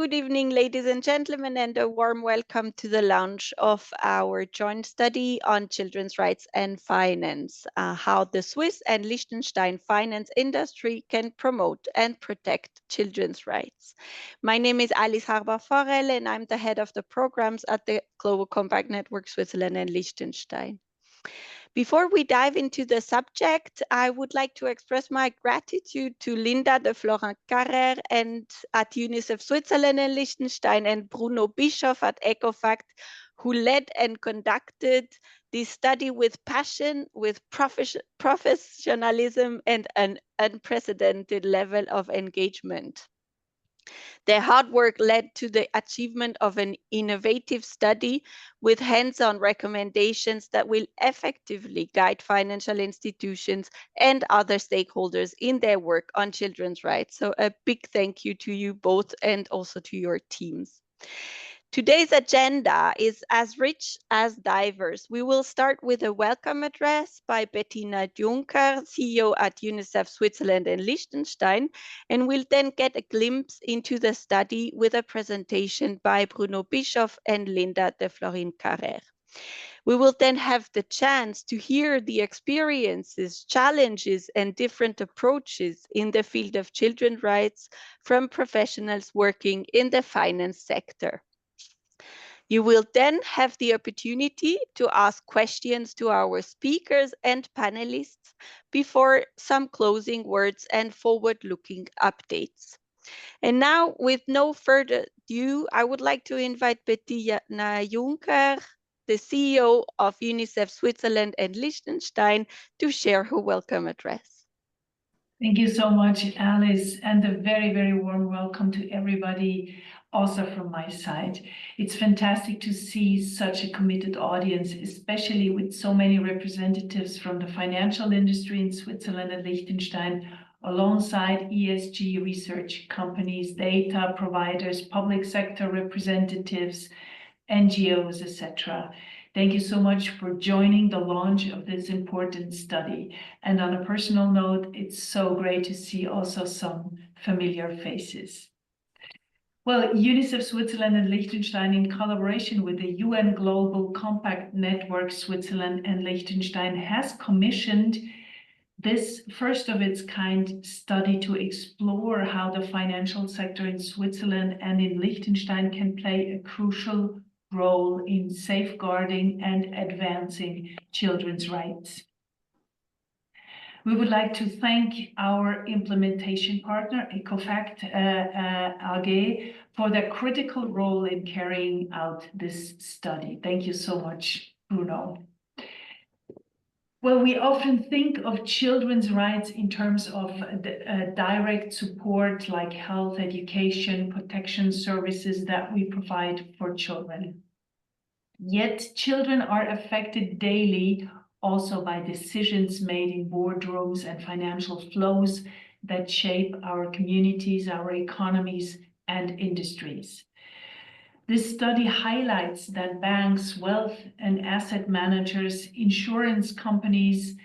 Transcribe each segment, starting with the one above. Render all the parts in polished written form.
Good evening, ladies and gentlemen, and a warm welcome to the launch of our joint study on children's rights and finance, how the Swiss and Liechtenstein finance industry can promote and protect children's rights. My name is Alice Harber-Forel, and I'm the head of the programs at the Global Compact Network Switzerland and Liechtenstein. Before we dive into the subject, I would like to express my gratitude to Linda de Florent-Carrère and at UNICEF Switzerland and Liechtenstein and Bruno Bischoff at ECOFACT, who led and conducted this study with passion, with professionalism and an unprecedented level of engagement. Their hard work led to the achievement of an innovative study with hands-on recommendations that will effectively guide financial institutions and other stakeholders in their work on children's rights. So a big thank you to you both and also to your teams. Today's agenda is as rich as diverse. We will start with a welcome address by Bettina Juncker, CEO at UNICEF Switzerland and Liechtenstein, and we'll then get a glimpse into the study with a presentation by Bruno Bischoff and Linda de Florent-Carrère. We will then have the chance to hear the experiences, challenges, and different approaches in the field of children's rights from professionals working in the finance sector. You will then have the opportunity to ask questions to our speakers and panelists before some closing words and forward-looking updates. And now, with no further ado, I would like to invite Bettina Juncker, the CEO of UNICEF Switzerland and Liechtenstein, to share her welcome address. Thank you so much, Alice, and a very, very warm welcome to everybody also from my side. It's fantastic to see such a committed audience, especially with so many representatives from the financial industry in Switzerland and Liechtenstein, alongside ESG research companies, data providers, public sector representatives, NGOs, etc. Thank you so much for joining the launch of this important study. And on a personal note, it's so great to see also some familiar faces. Well, UNICEF Switzerland and Liechtenstein, in collaboration with the UN Global Compact Network Switzerland and Liechtenstein, has commissioned this first of its kind study to explore how the financial sector in Switzerland and in Liechtenstein can play a crucial role in safeguarding and advancing children's rights. We would like to thank our implementation partner, ECOFACT AG, for their critical role in carrying out this study. Thank you so much, Bruno. Well, we often think of children's rights in terms of direct support like health, education, protection services that we provide for children. Yet children are affected daily also by decisions made in boardrooms and financial flows that shape our communities, our economies, and industries. This study highlights that banks, wealth and asset managers, insurance companies,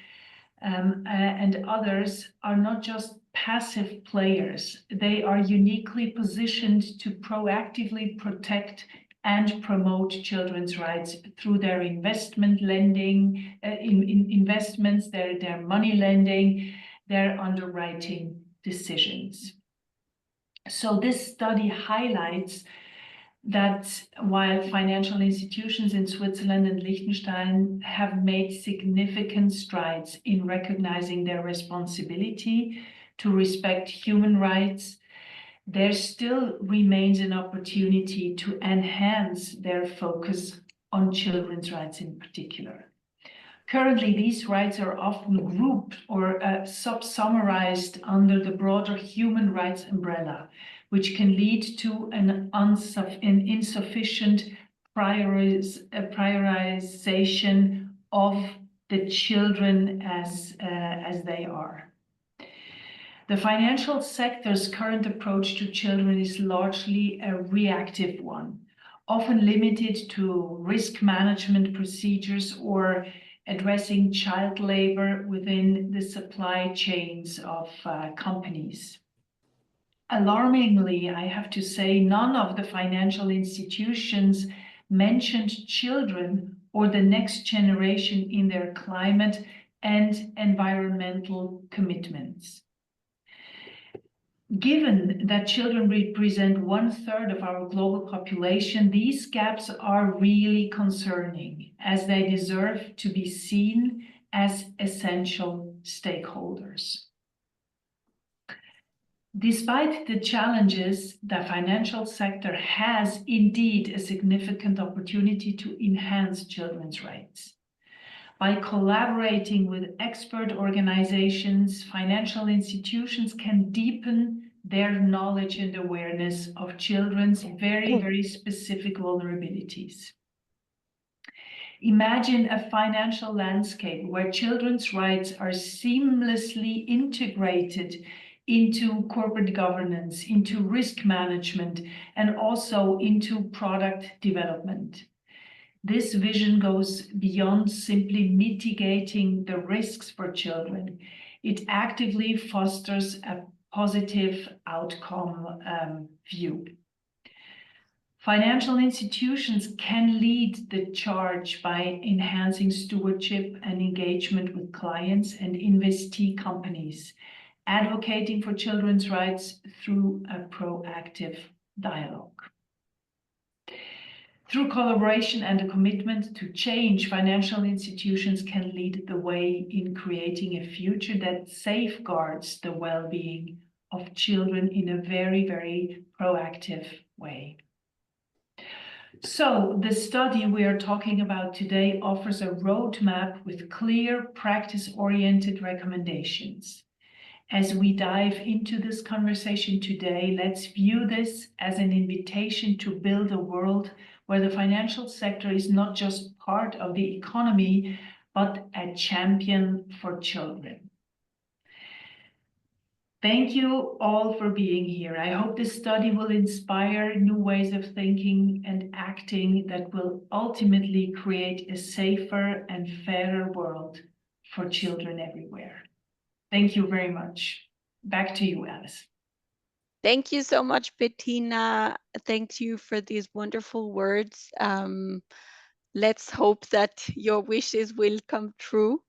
and others are not just passive players. They are uniquely positioned to proactively protect and promote children's rights through their investment lending, investments, their money lending, their underwriting decisions. So this study highlights that while financial institutions in Switzerland and Liechtenstein have made significant strides in recognizing their responsibility to respect human rights, there still remains an opportunity to enhance their focus on children's rights in particular. Currently, these rights are often grouped or sub-summarized under the broader human rights umbrella, which can lead to an insufficient prioritization of the children as they are. The financial sector's current approach to children is largely a reactive one, often limited to risk management procedures or addressing child labor within the supply chains of companies. Alarmingly, I have to say, none of the financial institutions mentioned children or the next generation in their climate and environmental commitments. Given that children represent 1/3 of our global population, these gaps are really concerning, as they deserve to be seen as essential stakeholders. Despite the challenges, the financial sector has indeed a significant opportunity to enhance children's rights. By collaborating with expert organizations, financial institutions can deepen their knowledge and awareness of children's very, very specific vulnerabilities. Imagine a financial landscape where children's rights are seamlessly integrated into corporate governance, into risk management, and also into product development. This vision goes beyond simply mitigating the risks for children. It actively fosters a positive outcome view. Financial institutions can lead the charge by enhancing stewardship and engagement with clients and investee companies, advocating for children's rights through a proactive dialogue. Through collaboration and a commitment to change, financial institutions can lead the way in creating a future that safeguards the well-being of children in a very, very proactive way. So the study we are talking about today offers a roadmap with clear, practice-oriented recommendations. As we dive into this conversation today, let's view this as an invitation to build a world where the financial sector is not just part of the economy, but a champion for children. Thank you all for being here. I hope this study will inspire new ways of thinking and acting that will ultimately create a safer and fairer world for children everywhere. Thank you very much. Back to you, Alice. Thank you so much, Bettina. Thank you for these wonderful words. Let's hope that your wishes will come true.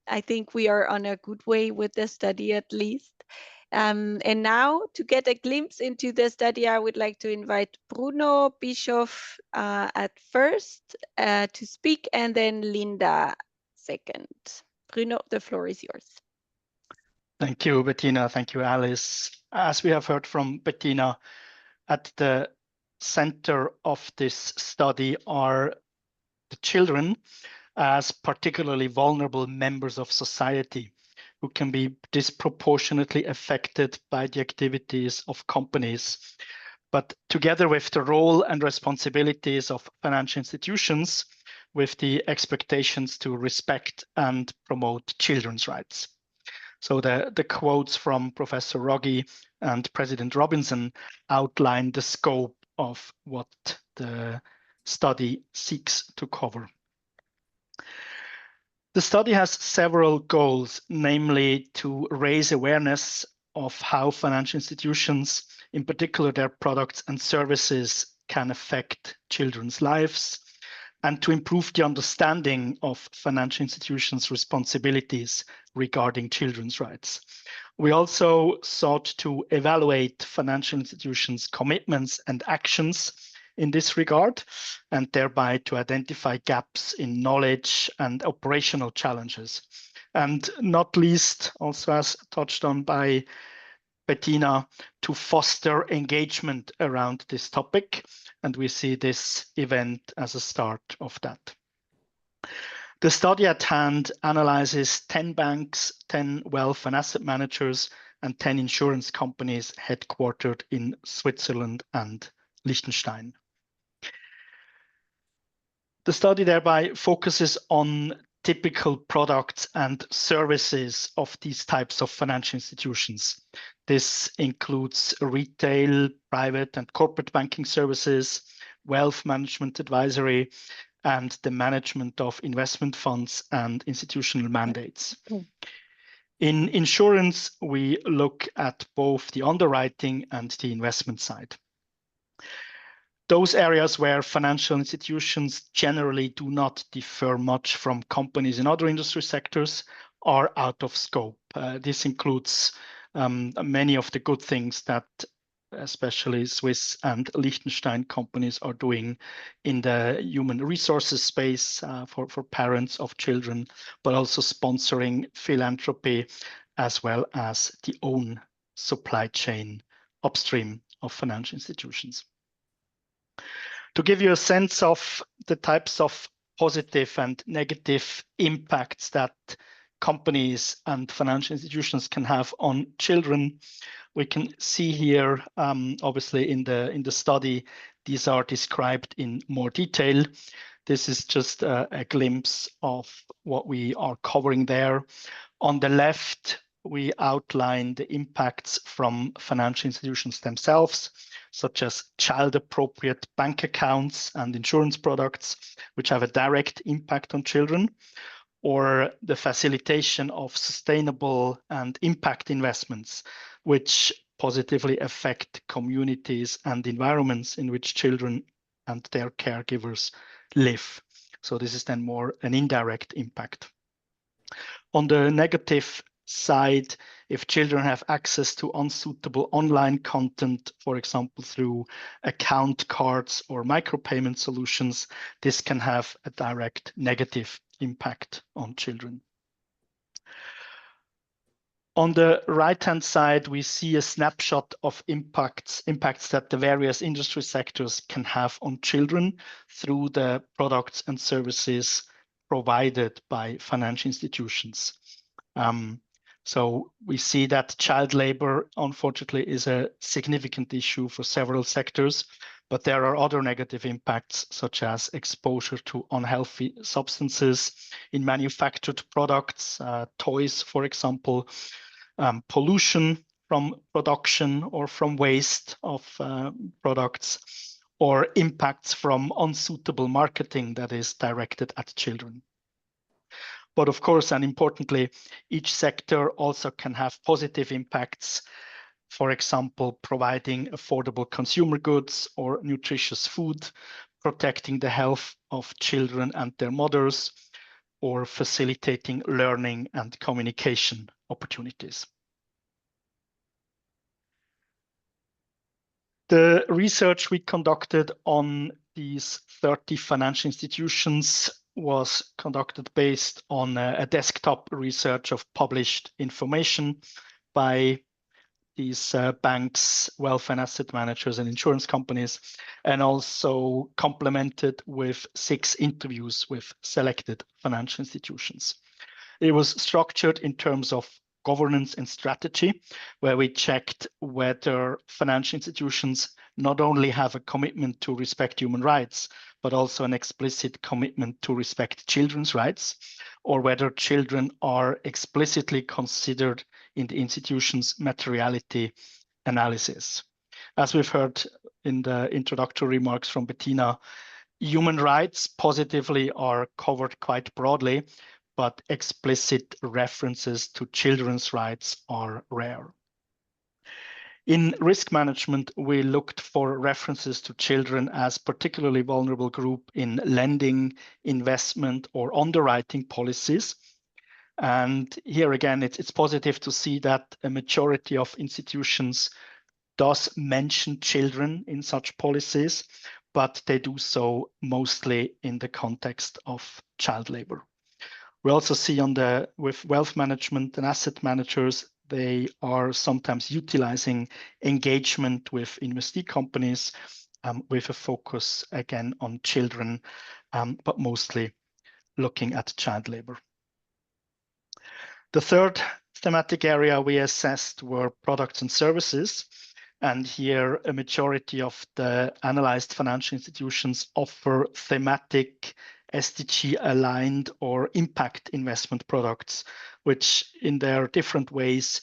I think we are on a good way with the study at least. And now to get a glimpse into the study, I would like to invite Bruno Bischoff at first to speak, and then Linda second. Bruno, the floor is yours. Thank you, Bettina. Thank you, Alice. As we have heard from Bettina, at the center of this study are the children as particularly vulnerable members of society who can be disproportionately affected by the activities of companies. But together with the role and responsibilities of financial institutions, with the expectations to respect and promote children's rights. So the quotes from Professor Rogge and President Robinson outline the scope of what the study seeks to cover. The study has several goals, namely to raise awareness of how financial institutions, in particular their products and services, can affect children's lives, and to improve the understanding of financial institutions' responsibilities regarding children's rights. We also sought to evaluate financial institutions' commitments and actions in this regard, and thereby to identify gaps in knowledge and operational challenges. And not least, also as touched on by Bettina, to foster engagement around this topic. And we see this event as a start of that. The study at hand analyzes 10 banks, 10 wealth and asset managers, and 10 insurance companies headquartered in Switzerland and Liechtenstein. The study thereby focuses on typical products and services of these types of financial institutions. This includes retail, private and corporate banking services, wealth management advisory, and the management of investment funds and institutional mandates. In insurance, we look at both the underwriting and the investment side. Those areas where financial institutions generally do not differ much from companies in other industry sectors are out of scope. This includes many of the good things that especially Swiss and Liechtenstein companies are doing in the human resources space for parents of children, but also sponsoring philanthropy as well as the own supply chain upstream of financial institutions. To give you a sense of the types of positive and negative impacts that companies and financial institutions can have on children, we can see here, obviously in the study, these are described in more detail. This is just a glimpse of what we are covering there. On the left, we outline the impacts from financial institutions themselves, such as child-appropriate bank accounts and insurance products, which have a direct impact on children, or the facilitation of sustainable and impact investments, which positively affect communities and environments in which children and their caregivers live. So this is then more an indirect impact. On the negative side, if children have access to unsuitable online content, for example, through account cards or micropayment solutions, this can have a direct negative impact on children. On the right-hand side, we see a snapshot of impacts that the various industry sectors can have on children through the products and services provided by financial institutions. So we see that child labor, unfortunately, is a significant issue for several sectors, but there are other negative impacts, such as exposure to unhealthy substances in manufactured products, toys, for example, pollution from production or from waste of products, or impacts from unsuitable marketing that is directed at children. But of course, and importantly, each sector also can have positive impacts. For example, providing affordable consumer goods or nutritious food, protecting the health of children and their mothers, or facilitating learning and communication opportunities. The research we conducted on these 30 financial institutions was conducted based on a desktop research of published information by these banks, wealth and asset managers, and insurance companies, and also complemented with 6 interviews with selected financial institutions. It was structured in terms of governance and strategy, where we checked whether financial institutions not only have a commitment to respect human rights, but also an explicit commitment to respect children's rights, or whether children are explicitly considered in the institution's materiality analysis. As we've heard in the introductory remarks from Bettina, human rights positively are covered quite broadly, but explicit references to children's rights are rare. In risk management, we looked for references to children as particularly vulnerable group in lending, investment, or underwriting policies. And here again, it's positive to see that a majority of institutions does mention children in such policies, but they do so mostly in the context of child labor. We also see with wealth management and asset managers, they are sometimes utilizing engagement with investee companies with a focus again on children, but mostly looking at child labor. The third thematic area we assessed were products and services. And here, a majority of the analyzed financial institutions offer thematic SDG-aligned or impact investment products, which in their different ways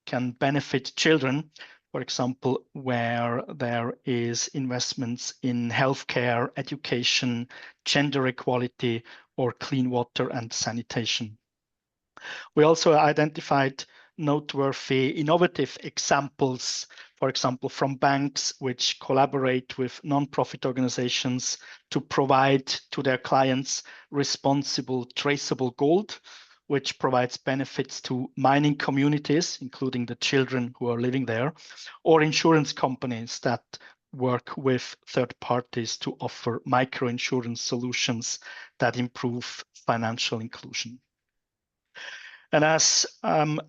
can benefit children. For example, where there is investments in healthcare, education, gender equality, or clean water and sanitation. We also identified noteworthy innovative examples, for example, from banks which collaborate with non-profit organizations to provide to their clients responsible traceable gold, which provides benefits to mining communities, including the children who are living there, or insurance companies that work with third parties to offer microinsurance solutions that improve financial inclusion. And as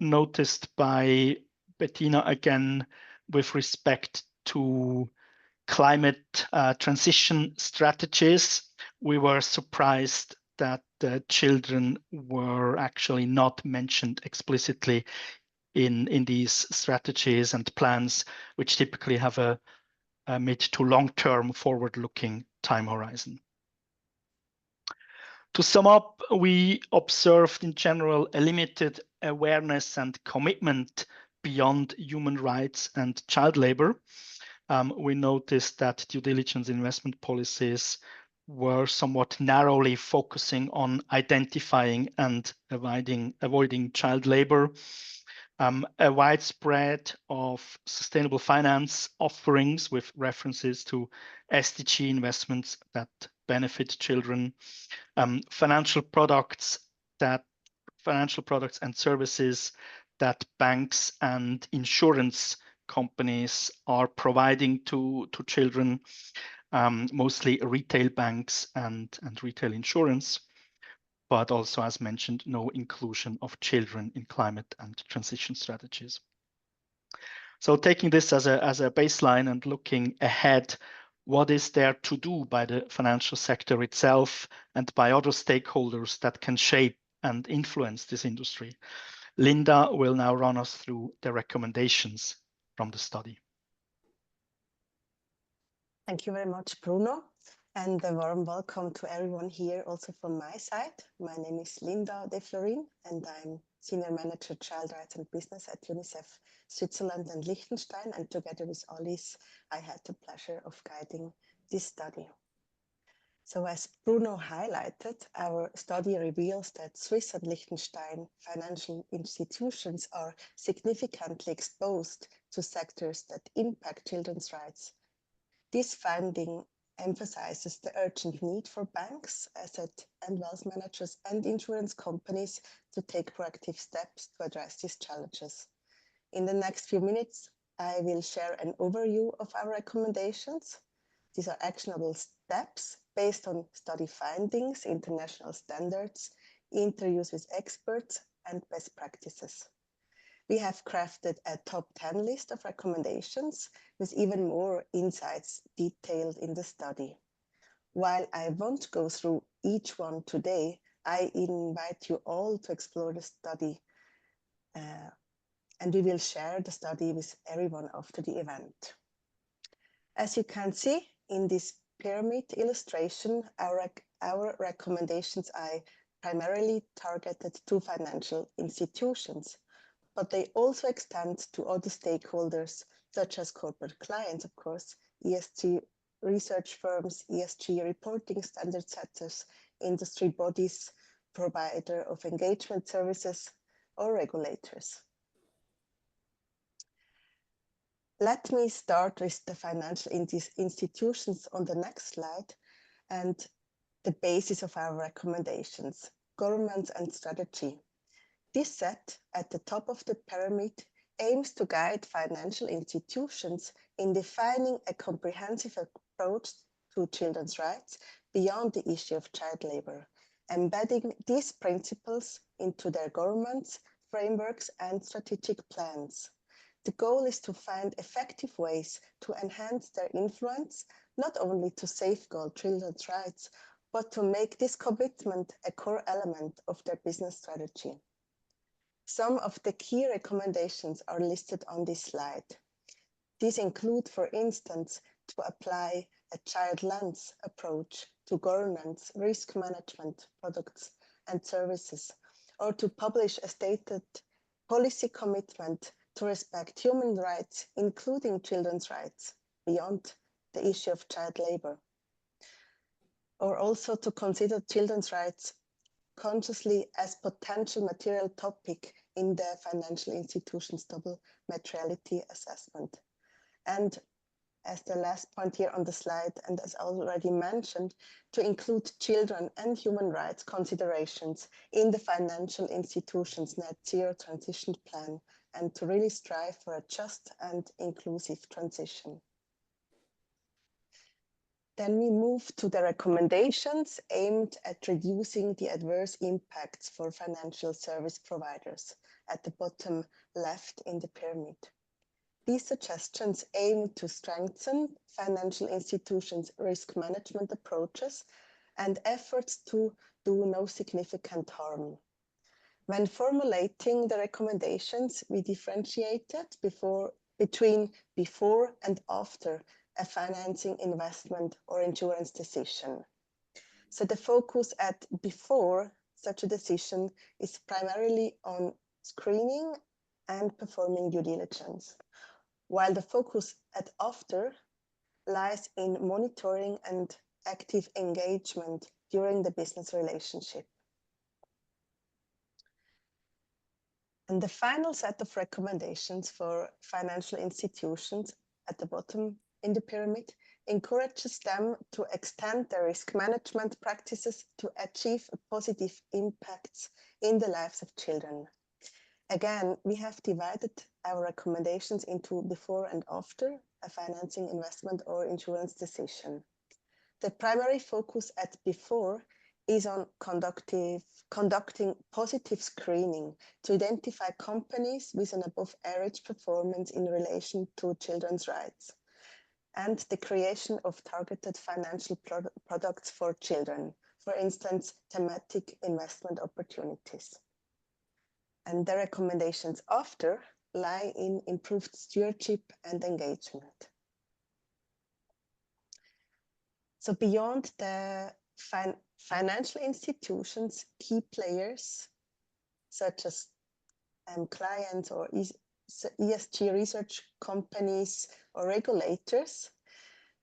noticed by Bettina again, with respect to climate transition strategies, we were surprised that children were actually not mentioned explicitly in these strategies and plans, which typically have a mid to long-term forward-looking time horizon. To sum up, we observed in general a limited awareness and commitment beyond human rights and child labor. We noticed that due diligence investment policies were somewhat narrowly focusing on identifying and avoiding child labor. A widespread of sustainable finance offerings with references to SDG investments that benefit children, financial products and services that banks and insurance companies are providing to children, mostly retail banks and retail insurance, but also, as mentioned, no inclusion of children in climate and transition strategies. So taking this as a baseline and looking ahead, what is there to do by the financial sector itself and by other stakeholders that can shape and influence this industry? Linda will now run us through the recommendations from the study. Thank you very much, Bruno, and a warm welcome to everyone here also from my side. My name is Linda De Florin, and I'm Senior Manager Child Rights and Business at UNICEF Switzerland and Liechtenstein, and together with Alice, I had the pleasure of guiding this study. So as Bruno highlighted, our study reveals that Swiss and Liechtenstein financial institutions are significantly exposed to sectors that impact children's rights. This finding emphasizes the urgent need for banks, asset and wealth managers, and insurance companies to take proactive steps to address these challenges. In the next few minutes, I will share an overview of our recommendations. These are actionable steps based on study findings, international standards, interviews with experts, and best practices. We have crafted a top 10 list of recommendations with even more insights detailed in the study. While I won't go through each one today, I invite you all to explore the study, and we will share the study with everyone after the event. As you can see in this pyramid illustration, our recommendations are primarily targeted to financial institutions, but they also extend to other stakeholders, such as corporate clients, of course, ESG research firms, ESG reporting standard setters, industry bodies, provider of engagement services, or regulators. Let me start with the financial institutions on the next slide and the basis of our recommendations, governance and strategy. This set at the top of the pyramid aims to guide financial institutions in defining a comprehensive approach to children's rights beyond the issue of child labor, embedding these principles into their governments, frameworks, and strategic plans. The goal is to find effective ways to enhance their influence, not only to safeguard children's rights, but to make this commitment a core element of their business strategy. Some of the key recommendations are listed on this slide. These include, for instance, to apply a child lens approach to governance, risk management, products and services, or to publish a stated policy commitment to respect human rights, including children's rights, beyond the issue of child labor. Or also to consider children's rights consciously as potential material topic in the financial institutions double materiality assessment. And as the last point here on the slide, and as already mentioned, to include children and human rights considerations in the financial institutions net zero transition plan, and to really strive for a just and inclusive transition. Then we move to the recommendations aimed at reducing the adverse impacts for financial service providers at the bottom left in the pyramid. These suggestions aim to strengthen financial institutions' risk management approaches and efforts to do no significant harm. When formulating the recommendations, we differentiated between before and after a financing, investment, or insurance decision. So the focus at before such a decision is primarily on screening and performing due diligence, while the focus at after lies in monitoring and active engagement during the business relationship. And the final set of recommendations for financial institutions at the bottom in the pyramid encourages them to extend their risk management practices to achieve positive impacts in the lives of children. Again, we have divided our recommendations into before and after a financing, investment, or insurance decision. The primary focus at before is on conducting positive screening to identify companies with an above average performance in relation to children's rights, and the creation of targeted financial products for children, for instance, thematic investment opportunities. And the recommendations after lie in improved stewardship and engagement. So beyond the financial institutions, key players such as clients or ESG research companies or regulators,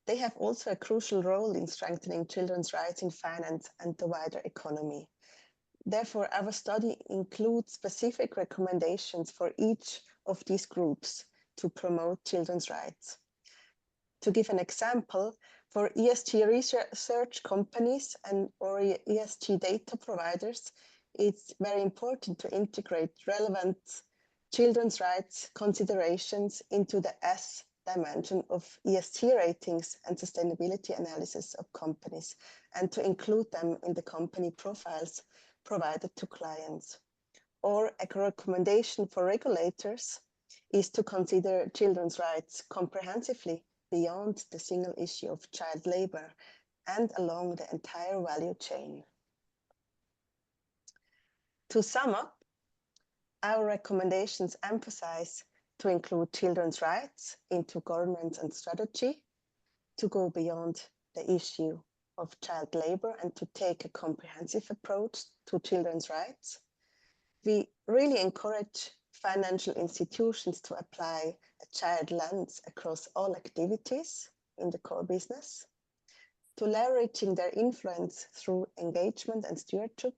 they have also a crucial role in strengthening children's rights in finance and the wider economy. Therefore, our study includes specific recommendations for each of these groups to promote children's rights. To give an example, for ESG research companies or ESG data providers, it's very important to integrate relevant children's rights considerations into the S dimension of ESG ratings and sustainability analysis of companies, and to include them in the company profiles provided to clients. Or a recommendation for regulators is to consider children's rights comprehensively beyond the single issue of child labor and along the entire value chain. To sum up, our recommendations emphasize to include children's rights into governance and strategy, to go beyond the issue of child labor and to take a comprehensive approach to children's rights. We really encourage financial institutions to apply a child lens across all activities in the core business, to leveraging their influence through engagement and stewardship,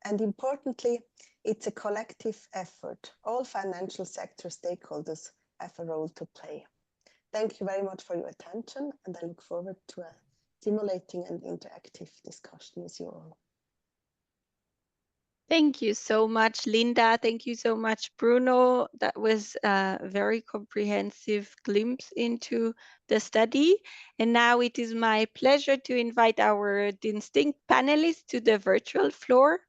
and importantly, it's a collective effort. All financial sector stakeholders have a role to play. Thank you very much for your attention, and I look forward to a stimulating and interactive discussion with you all. Thank you so much, Linda. Thank you so much, Bruno. That was a very comprehensive glimpse into the study. And now it is my pleasure to invite our distinct panelists to the virtual floor.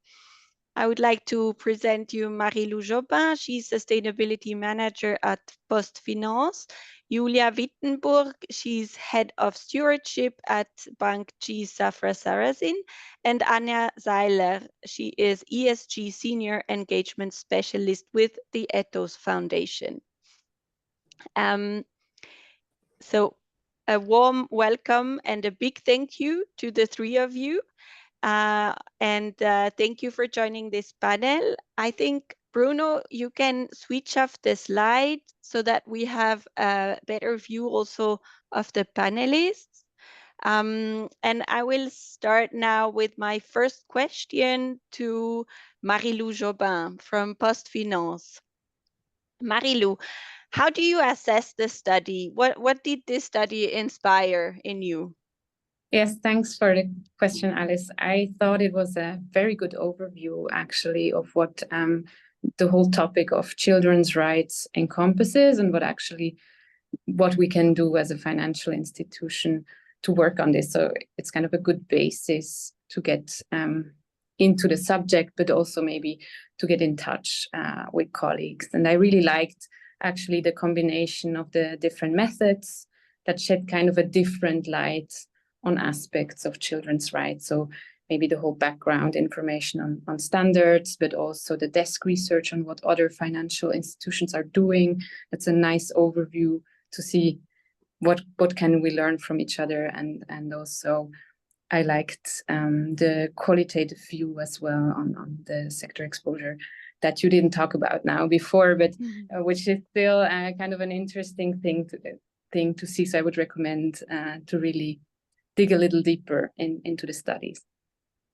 I would like to present you Marie-Lou Jobin. She's Sustainability Manager at PostFinance. Julia Wittenburg, she's Head of Stewardship at Bank G. Safra Sarasin. And Anja Seiler, she is ESG Senior Engagement Specialist with the Ethos Foundation. So a warm welcome and a big thank you to the three of you. Thank you for joining this panel. I think, Bruno, you can switch off the slide so that we have a better view also of the panelists. And I will start now with my first question to Marie-Lou Jobin from PostFinance. Marie-Lou, how do you assess the study? What did this study inspire in you? Yes, thanks for the question, Alice. I thought it was a very good overview, actually, of what the whole topic of children's rights encompasses and what we can do as a financial institution to work on this. So it's kind of a good basis to get into the subject, but also maybe to get in touch with colleagues. And I really liked actually the combination of the different methods that shed kind of a different light on aspects of children's rights. So maybe the whole background information on standards, but also the desk research on what other financial institutions are doing. That's a nice overview to see what can we learn from each other. And also I liked the qualitative view as well on the sector exposure that you didn't talk about now before, but which is still kind of an interesting thing to see. So I would recommend to really dig a little deeper into the studies.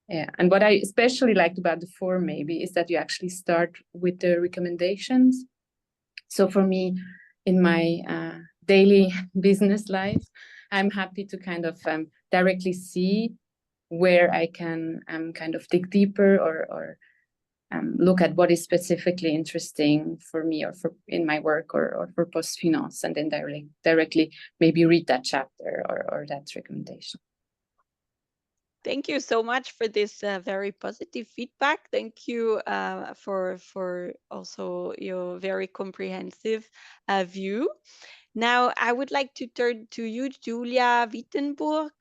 Yeah, and what I especially liked about the form maybe is that you actually start with the recommendations. So for me, in my daily business life, I'm happy to kind of directly see where I can kind of dig deeper or look at what is specifically interesting for me or for in my work or for PostFinance, and then directly maybe read that chapter or that recommendation. Thank you so much for this very positive feedback. Thank you for also your very comprehensive view. Now, I would like to turn to you, Julia Wittenburg.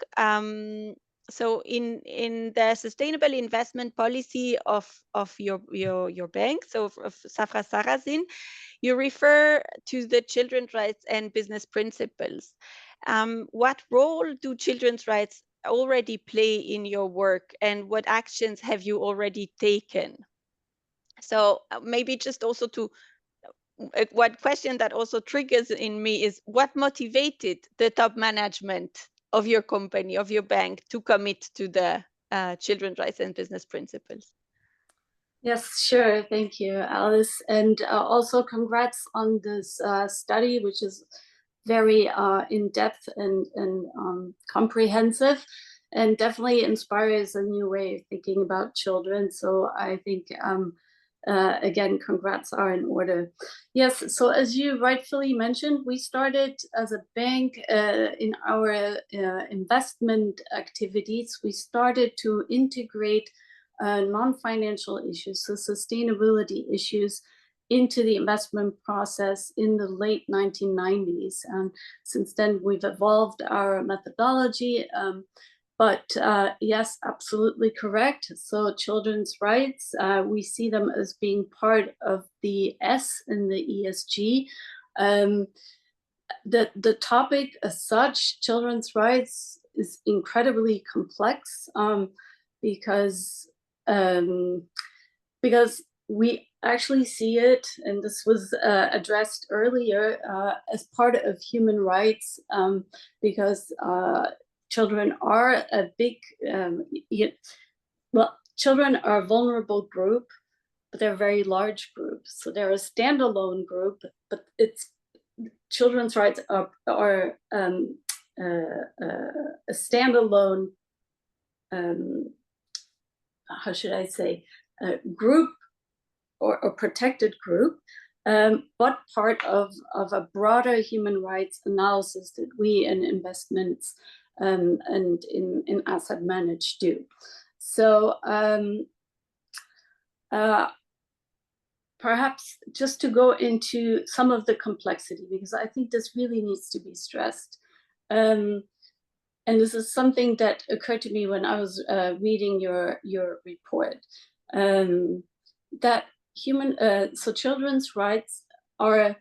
So in the sustainable investment policy of your bank, so of Safra Sarasin, you refer to the children's rights and business principles. What role do children's rights already play in your work, and what actions have you already taken? So maybe just also to one question that also triggers in me is what motivated the top management of your company, of your bank, to commit to the children's rights and business principles? Yes, sure. Thank you, Alice. And also congrats on this study, which is very in-depth and comprehensive, and definitely inspires a new way of thinking about children. So I think, again, congrats are in order. Yes, so as you rightfully mentioned, we started as a bank in our investment activities. We started to integrate non-financial issues, so sustainability issues, into the investment process in the late 1990s. And since then, we've evolved our methodology. But yes, absolutely correct. So children's rights, we see them as being part of the S in the ESG. The topic as such, children's rights, is incredibly complex because we actually see it, and this was addressed earlier, as part of human rights, because children are a big, children are a vulnerable group, but they're a very large group. So they're a standalone group, but children's rights are a standalone, how should I say, group or protected group, but part of a broader human rights analysis that we in investments and in asset manage do. So perhaps just to go into some of the complexity, because I think this really needs to be stressed. And this is something that occurred to me when I was reading your report, that so children's rights are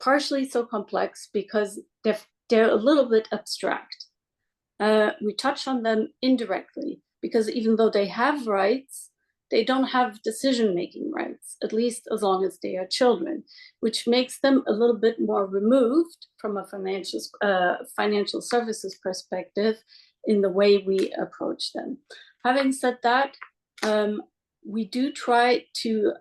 partially so complex because they're a little bit abstract. We touch on them indirectly because even though they have rights, they don't have decision-making rights, at least as long as they are children, which makes them a little bit more removed from a financial services perspective in the way we approach them. Having said that, we do try to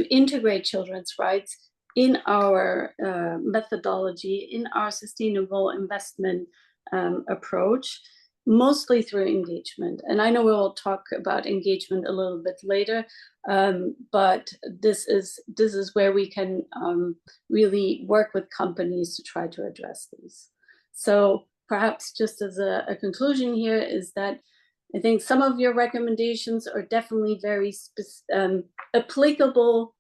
integrate children's rights in our methodology, in our sustainable investment approach, mostly through engagement. And I know we'll talk about engagement a little bit later, but this is where we can really work with companies to try to address these. So perhaps just as a conclusion here is that I think some of your recommendations are definitely very applicable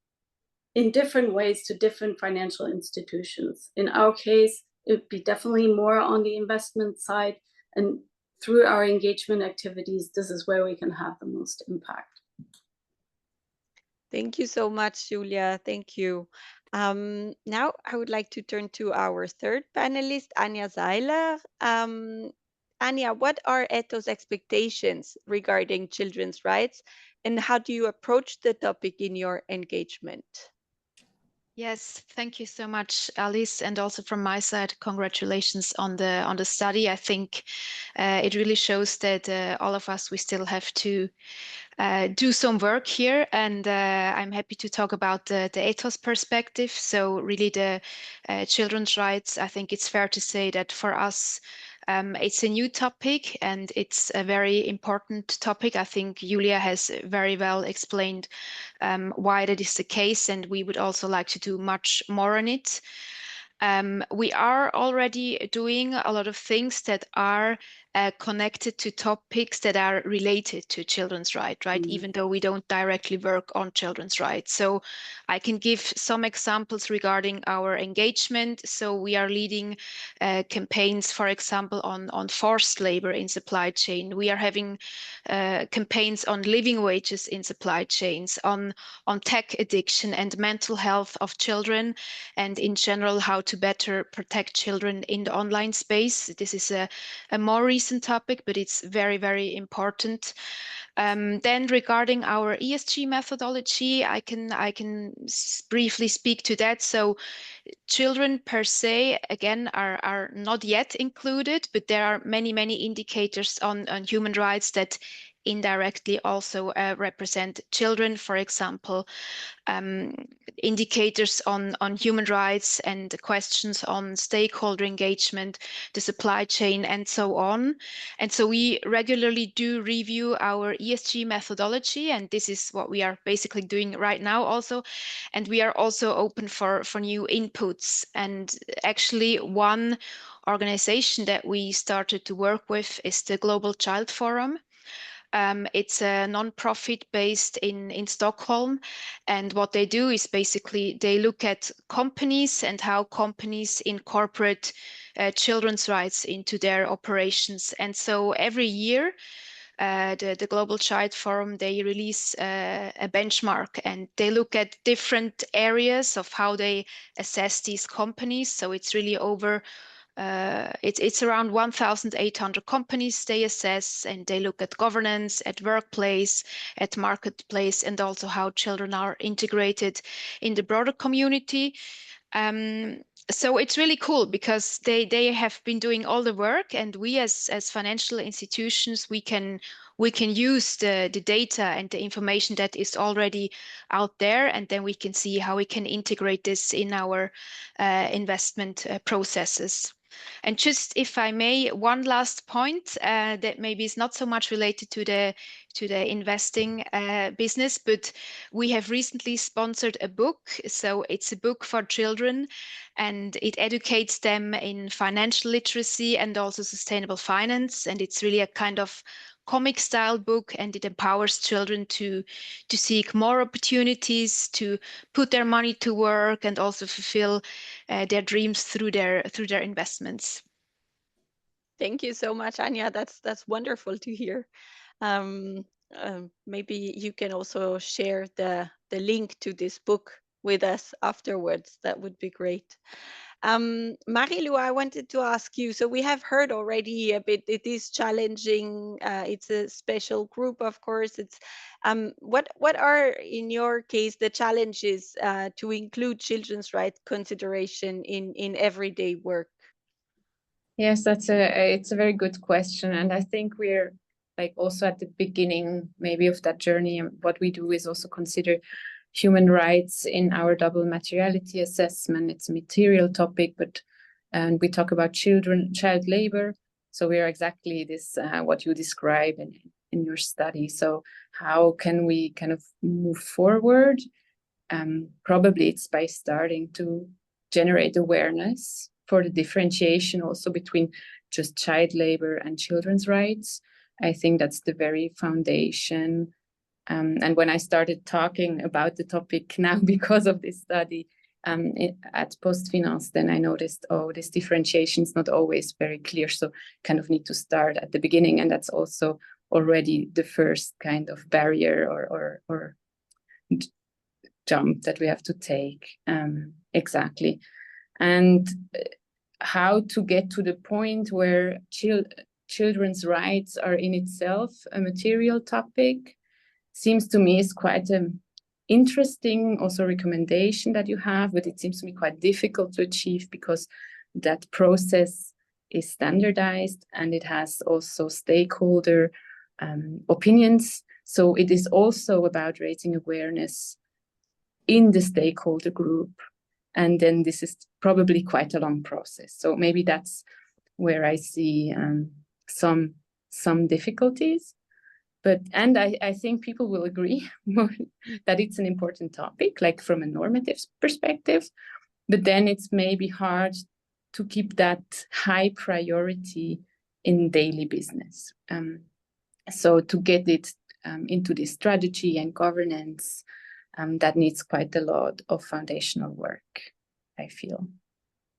in different ways to different financial institutions. In our case, it would be definitely more on the investment side, and through our engagement activities, this is where we can have the most impact. Thank you so much, Julia. Thank you. Now I would like to turn to our third panelist, Anja Seiler. Anja, what are Ethos expectations regarding children's rights, and how do you approach the topic in your engagement? Yes, thank you so much, Alice, and also from my side, congratulations on the study. I think it really shows that all of us, we still have to do some work here, and I'm happy to talk about the ethos perspective. So really the children's rights, I think it's fair to say that for us, it's a new topic and it's a very important topic. I think Julia has very well explained why that is the case, and we would also like to do much more on it. We are already doing a lot of things that are connected to topics that are related to children's rights, right? Even though we don't directly work on children's rights. So I can give some examples regarding our engagement. So we are leading campaigns, for example, on forced labor in supply chain. We are having campaigns on living wages in supply chains, on tech addiction and mental health of children, and in general, how to better protect children in the online space. This is a more recent topic, but it's very, very important. Then regarding our ESG methodology, I can briefly speak to that. So children per se, again, are not yet included, but there are many, many indicators on human rights that indirectly also represent children. For example, indicators on human rights and questions on stakeholder engagement, the supply chain, and so on. And so we regularly do review our ESG methodology, and this is what we are basically doing right now also. And we are also open for new inputs. And actually one organization that we started to work with is the Global Child Forum. It's a non-profit based in Stockholm. And what they do is basically they look at companies and how companies incorporate children's rights into their operations. And so every year, the Global Child Forum, they release a benchmark and they look at different areas of how they assess these companies. So it's really over it's around 1,800 companies they assess, and they look at governance, at workplace, at marketplace, and also how children are integrated in the broader community. So it's really cool because they have been doing all the work, and we as financial institutions, we can use the data and the information that is already out there, and then we can see how we can integrate this in our investment processes. And just, if I may, one last point that maybe is not so much related to the investing business, but we have recently sponsored a book. So it's a book for children, and it educates them in financial literacy and also sustainable finance. And it's really a kind of comic style book, and it empowers children to seek more opportunities, to put their money to work, and also fulfill their dreams through their investments. Thank you so much, Anja. That's wonderful to hear. Maybe you can also share the link to this book with us afterwards. That would be great. Marilu, I wanted to ask you, so we have heard already a bit, it is challenging, it's a special group, of course. It's what are, in your case, the challenges to include children's rights consideration in everyday work? Yes, it's a very good question. And I think we're like also at the beginning maybe of that journey. And what we do is also consider human rights in our double materiality assessment. It's a material topic, but and we talk about child labor. So we are exactly this what you describe in your study. So how can we kind of move forward? Probably it's by starting to generate awareness for the differentiation also between just child labor and children's rights. I think that's the very foundation. And when I started talking about the topic now because of this study at PostFinance, then I noticed, oh, this differentiation is not always very clear. So kind of need to start at the beginning. And that's also already the first kind of barrier or jump that we have to take. Exactly. And how to get to the point where children's rights are in itself a material topic seems to me is quite an interesting also recommendation that you have, but it seems to me quite difficult to achieve because that process is standardized and it has also stakeholder opinions. So it is also about raising awareness in the stakeholder group. And then this is probably quite a long process. So maybe that's where I see some difficulties. But I think people will agree that it's an important topic, like from a normative perspective. But then it's maybe hard to keep that high priority in daily business. So to get it into this strategy and governance, that needs quite a lot of foundational work, I feel.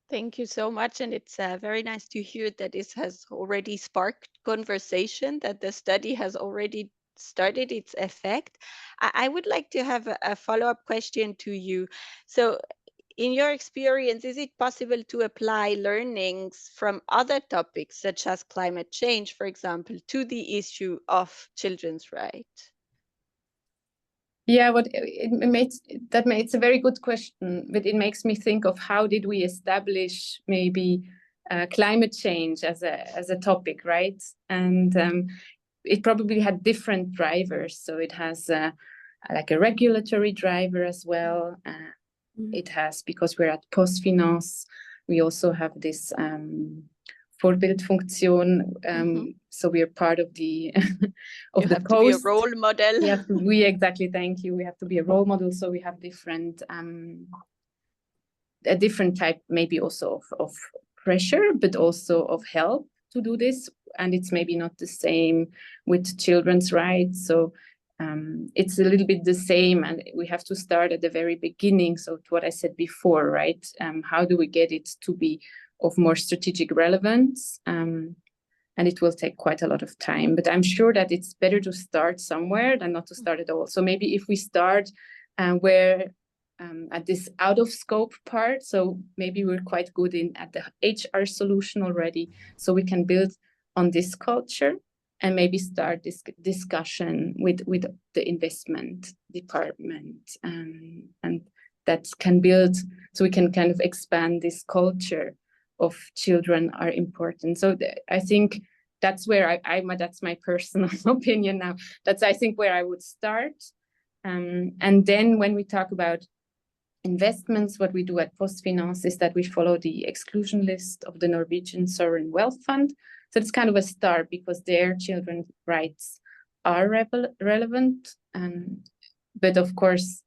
Thank you so much. And it's very nice to hear that this has already sparked conversation, that the study has already started its effect. I would like to have a follow-up question to you. So in your experience, is it possible to apply learnings from other topics, such as climate change, for example, to the issue of children's rights? Yeah, it's a very good question, but it makes me think of how did we establish maybe climate change as a topic, right? And it probably had different drivers. So it has like a regulatory driver as well. It has, because we're at PostFinance, we also have this Vorbildfunktion. So we are part of the of you the have post. To be a role model. Exactly, thank you. We have to be a role model. So we have different a different type, maybe also of pressure, but also of help to do this. And it's maybe not the same with children's rights. So it's a little bit the same, and we have to start at the very beginning. So what I said before, right? How do we get it to be of more strategic relevance? And it will take quite a lot of time, but I'm sure that it's better to start somewhere than not to start at all. So maybe if we start where at this out of scope part, so maybe we're quite good at the HR solution already, so we can build on this culture and maybe start this discussion with the investment department, and that can build, so we can kind of expand this culture of children are important. So I think that's where that's my personal opinion now. That's, I think, where I would start. And then when we talk about investments, what we do at PostFinance is that we follow the exclusion list of the Norwegian Sovereign Wealth Fund. So it's kind of a start because their children's rights are relevant. But of course,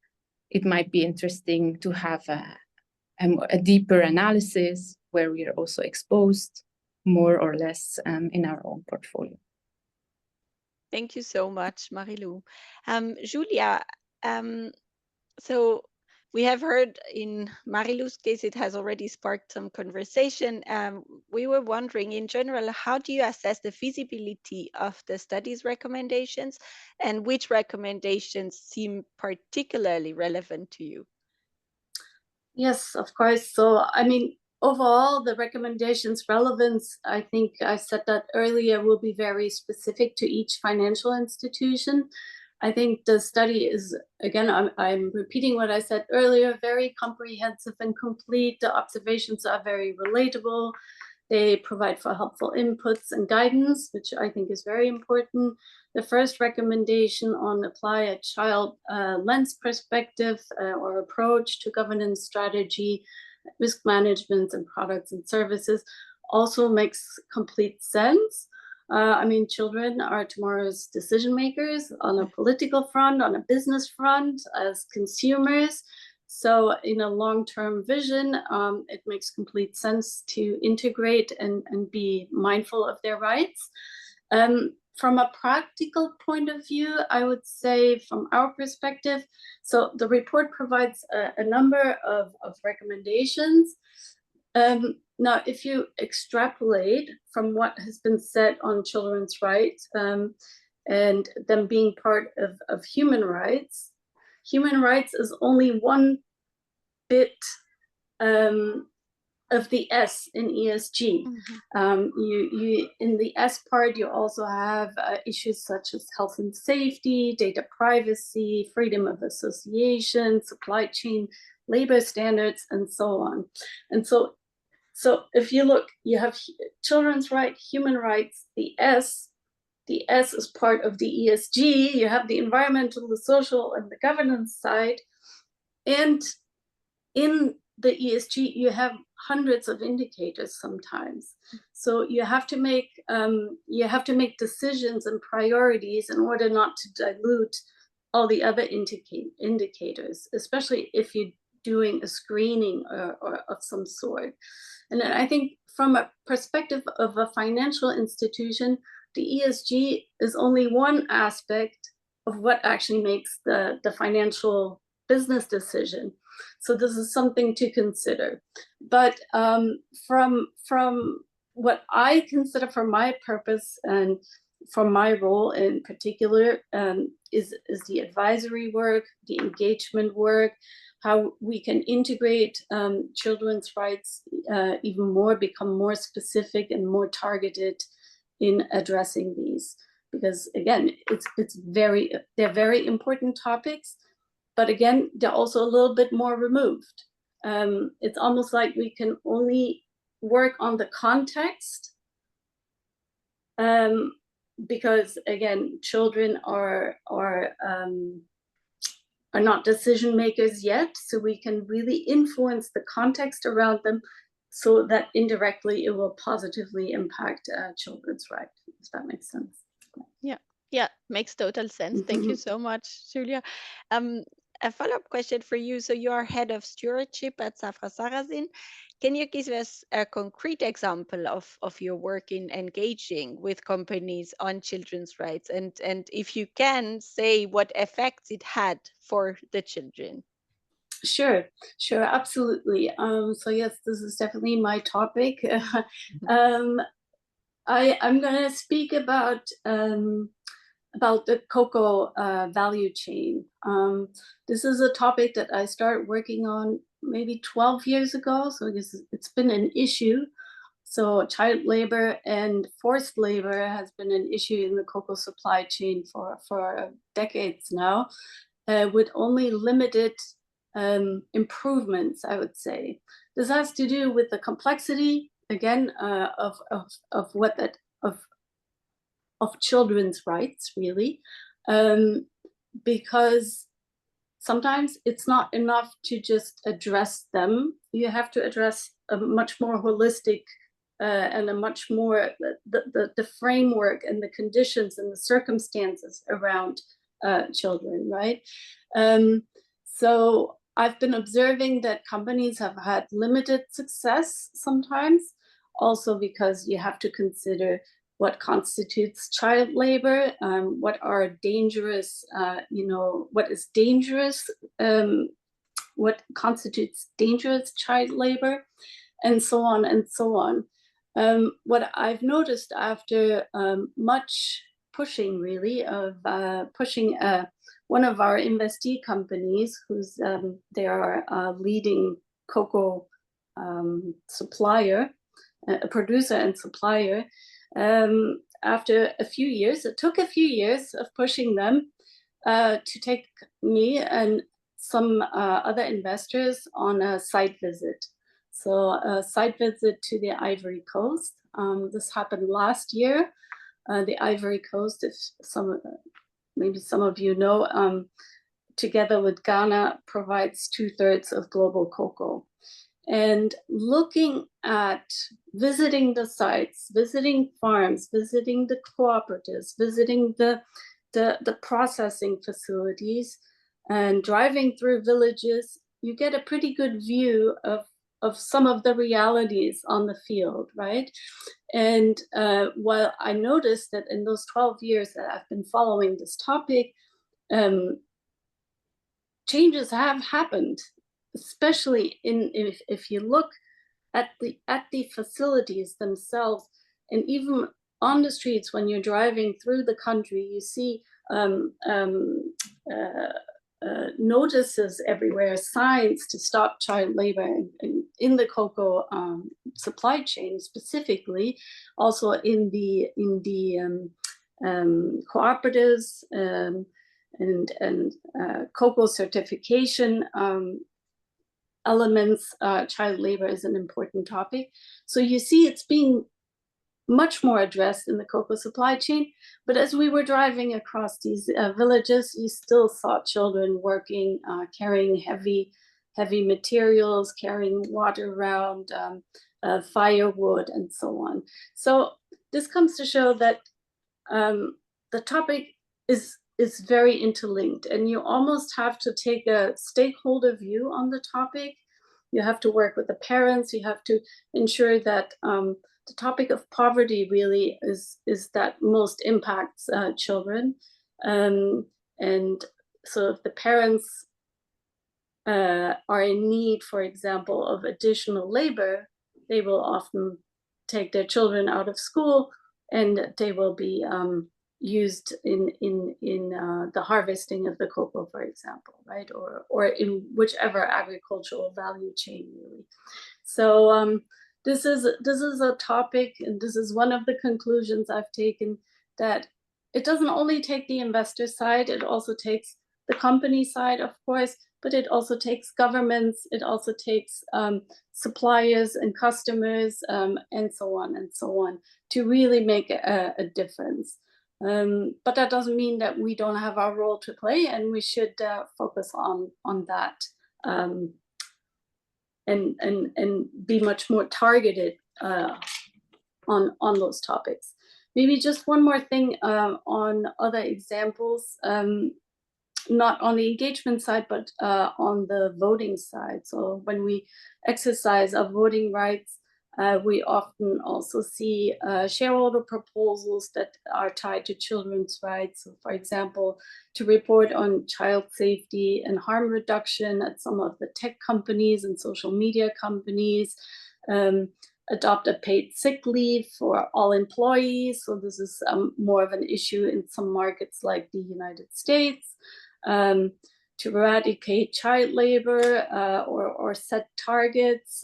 it might be interesting to have a deeper analysis where we are also exposed more or less in our own portfolio. Thank you so much, Marilu. Julia, so we have heard in Marilu's case, it has already sparked some conversation. We were wondering, in general, how do you assess the feasibility of the study's recommendations, and which recommendations seem particularly relevant to you? Yes, of course. So, I mean, overall, the recommendations relevance, I think I said that earlier, will be very specific to each financial institution. I think the study is, again, I'm repeating what I said earlier, very comprehensive and complete. The observations are very relatable. They provide for helpful inputs and guidance, which I think is very important. The first recommendation on apply a child lens perspective or approach to governance strategy, risk management and products and services also makes complete sense. I mean, children are tomorrow's decision makers on a political front, on a business front, as consumers. So in a long-term vision, it makes complete sense to integrate and be mindful of their rights. From a practical point of view, I would say from our perspective, so the report provides a number of recommendations. Now, if you extrapolate from what has been said on children's rights and them being part of human rights is only one bit of the S in ESG. You in the S part, you also have issues such as health and safety, data privacy, freedom of association, supply chain, labor standards, and so on. And so if you look, you have children's rights, human rights, the S is part of the ESG. You have the environmental, the social, and the governance side. And in the ESG, you have hundreds of indicators sometimes. So you have to make decisions and priorities in order not to dilute all the other indicators, especially if you're doing a screening or of some sort. And I think from a perspective of a financial institution, the ESG is only one aspect of what actually makes the financial business decision. So this is something to consider. But from what I consider for my purpose and for my role in particular is the advisory work, the engagement work, how we can integrate children's rights even more, become more specific and more targeted in addressing these. Because again, they're very important topics, but again, they're also a little bit more removed. It's almost like we can only work on the context because again, children are not decision makers yet, so we can really influence the context around them so that indirectly it will positively impact children's rights, if that makes sense. Yeah, makes total sense. Thank you so much, Julia. A follow-up question for you. So you are head of stewardship at Safra Sarrazin. Can you give us a concrete example of your work in engaging with companies on children's rights? And if you can, say what effects it had for the children. Sure, absolutely. So yes, this is definitely my topic. I'm going to speak about the cocoa value chain. This is a topic that I started working on maybe 12 years ago, so it's been an issue. So child labor and forced labor has been an issue in the cocoa supply chain for decades now, with only limited improvements, I would say. This has to do with the complexity, again, of children's rights, really, because sometimes it's not enough to just address them. You have to address a much more holistic and a much more the framework and the conditions and the circumstances around children, right? So I've been observing that companies have had limited success sometimes, also because you have to consider what constitutes child labor, what are dangerous, what is dangerous, what constitutes dangerous child labor, and so on and so on. What I've noticed after much pushing, really, of pushing one of our investee companies, they are leading cocoa supplier, a producer and supplier. After a few years, it took a few years of pushing them to take me and some other investors on a site visit. So a site visit to the Ivory Coast. This happened last year. The Ivory Coast, if maybe some of you know, together with Ghana, provides 2/3 of global cocoa. And looking at visiting the sites, visiting farms, visiting the cooperatives, visiting the processing facilities, and driving through villages, you get a pretty good view of some of the realities on the field, right? And while I noticed that in those 12 years that I've been following this topic, changes have happened, especially if you look at the facilities themselves, and even on the streets when you're driving through the country, you see notices everywhere, signs to stop child labor in the cocoa supply chain specifically, also in the cooperatives and cocoa certification elements. Child labor is an important topic. So you see it's being much more addressed in the cocoa supply chain. But as we were driving across these villages, you still saw children working, carrying heavy materials, carrying water around, firewood, and so on. So this comes to show that the topic is very interlinked, and you almost have to take a stakeholder view on the topic. You have to work with the parents. You have to ensure that the topic of poverty really is that most impacts children. And so if the parents are in need, for example, of additional labor, they will often take their children out of school, and they will be used in the harvesting of the cocoa, for example, right? Or in whichever agricultural value chain, really. So this is a topic, and this is one of the conclusions I've taken, that it doesn't only take the investor side, it also takes the company side, of course, but it also takes governments, it also takes suppliers and customers, and so on, to really make a difference. But that doesn't mean that we don't have our role to play, and we should focus on that. And be much more targeted on those topics. Maybe just one more thing on other examples, not on the engagement side, but on the voting side. So when we exercise our voting rights, we often also see shareholder proposals that are tied to children's rights. So for example, to report on child safety and harm reduction at some of the tech companies and social media companies, adopt a paid sick leave for all employees. So this is more of an issue in some markets like the United States. To eradicate child labor or set targets.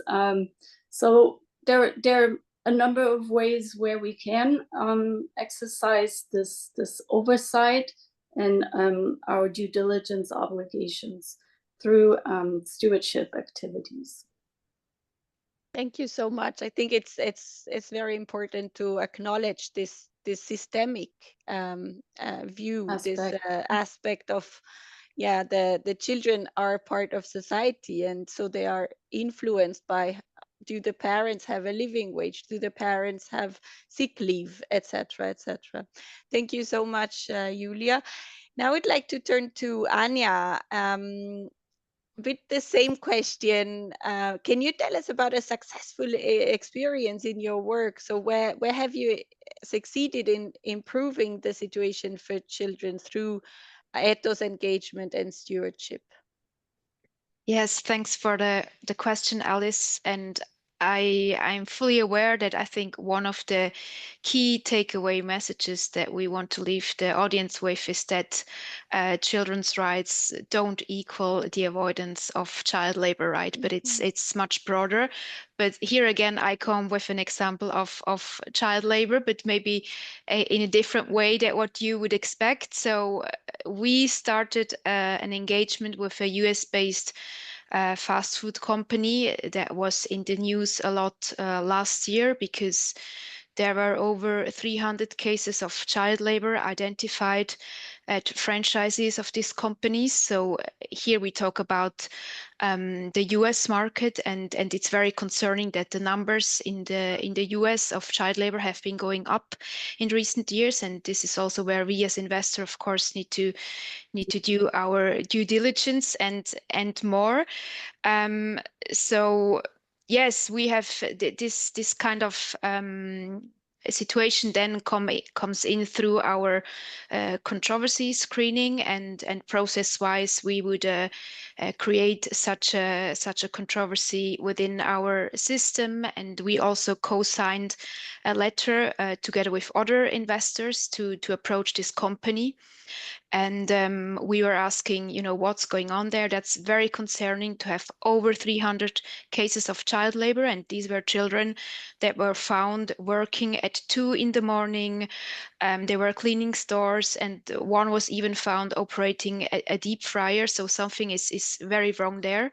So there are a number of ways where we can exercise this oversight and our due diligence obligations through stewardship activities. Thank you so much. I think it's very important to acknowledge this systemic view, this aspect of, yeah, the children are part of society, and so they are influenced by, do the parents have a living wage? Do the parents have sick leave, etc., etc. Thank you so much, Julia. Now I'd like to turn to Anya. With the same question, can you tell us about a successful experience in your work? So where have you succeeded in improving the situation for children through ethos engagement and stewardship? Yes, thanks for the question, Alice. And I'm fully aware that I think one of the key takeaway messages that we want to leave the audience with is that children's rights don't equal the avoidance of child labor, right? But it's much broader. But here again, I come with an example of child labor, but maybe in a different way than what you would expect. So we started an engagement with a US-based fast food company that was in the news a lot last year because there were over 300 cases of child labor identified at franchises of these companies. So here we talk about the US market, and it's very concerning that the numbers in the US of child labor have been going up in recent years. And this is also where we as investor, of course, need to do our due diligence and more. So yes, we have this kind of situation then comes in through our controversy screening, and process wise we would create such a controversy within our system. And we also co-signed a letter together with other investors to approach this company. And we were asking, what's going on there? That's very concerning to have over 300 cases of child labor. And these were children that were found working at 2 in the morning. They were cleaning stores, and one was even found operating a deep fryer. So something is very wrong there.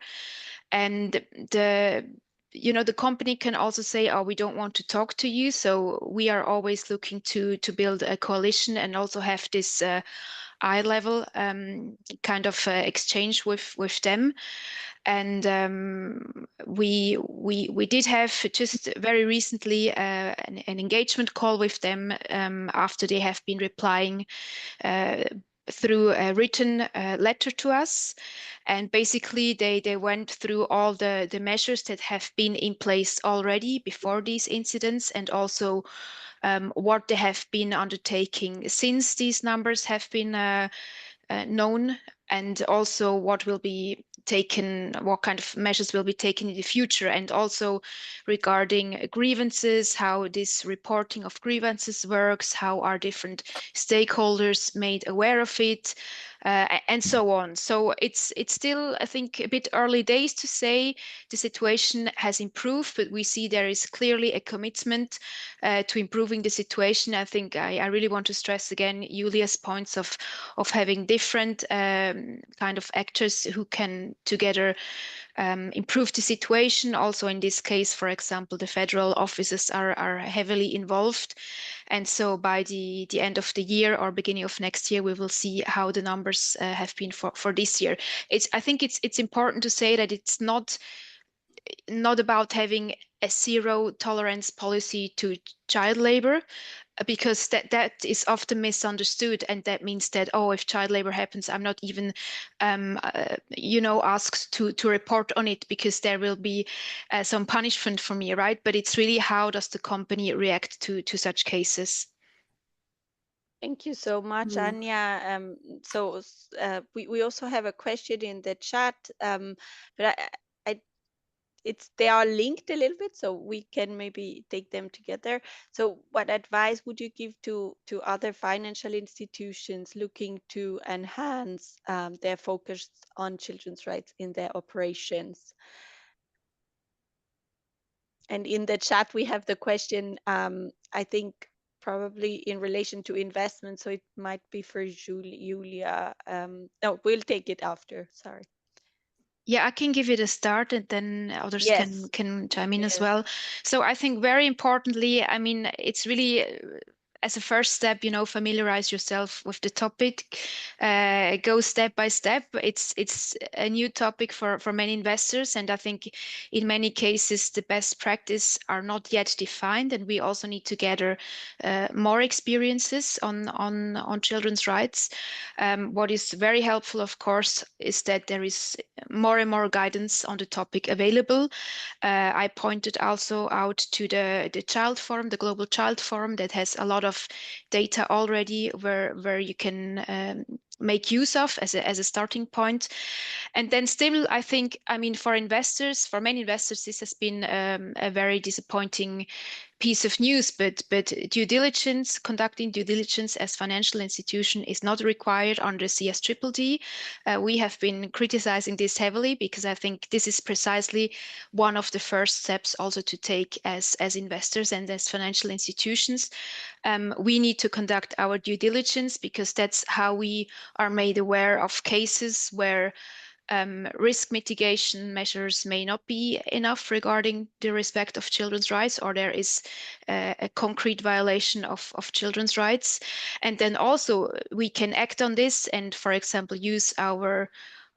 And the company can also say, oh, we don't want to talk to you. So we are always looking to build a coalition and also have this eye level kind of exchange with them. And we did have just very recently an engagement call with them after they have been replying through a written letter to us. And basically they went through all the measures that have been in place already before these incidents, and also what they have been undertaking since these numbers have been known, and also what will be taken, what kind of measures will be taken in the future, and also regarding grievances, how this reporting of grievances works, how are different stakeholders made aware of it, and so on. So it's still, I think, a bit early days to say the situation has improved, but we see there is clearly a commitment to improving the situation. I think I really want to stress again Julia's points of having different kind of actors who can together improve the situation. Also in this case, for example, the federal offices are heavily involved. And so by the end of the year or beginning of next year, we will see how the numbers have been for this year. I think it's important to say that it's not about having a zero tolerance policy to child labor, because that is often misunderstood, and that means that, oh, if child labor happens, I'm not even asked to report on it because there will be some punishment for me, right? But it's really, how does the company react to such cases? Thank you so much, Anya. We also have a question in the chat, but they are linked a little bit, so we can maybe take them together. So what advice would you give to other financial institutions looking to enhance their focus on children's rights in their operations? And in the chat, we have the question, I think probably in relation to investment, so it might be for Julia. No, we'll take it after, sorry. Yeah, I can give it a start, and then others Yes. can chime in as well. So I think very importantly, I mean, it's really as a first step, familiarize yourself with the topic, go step by step. It's a new topic for many investors, and I think in many cases the best practice are not yet defined, and we also need to gather more experiences on children's rights. What is very helpful, of course, is that there is more and more guidance on the topic available. I pointed also out to the Child Forum, the Global Child Forum, that has a lot of data already where you can make use of as a starting point. And then still, I think, I mean, for many investors, this has been a very disappointing piece of news, but conducting due diligence as financial institution is not required under CSDDD. We have been criticizing this heavily because I think this is precisely one of the first steps also to take as investors and as financial institutions. We need to conduct our due diligence because that's how we are made aware of cases where risk mitigation measures may not be enough regarding the respect of children's rights, or there is a concrete violation of children's rights. And then also we can act on this and, for example, use our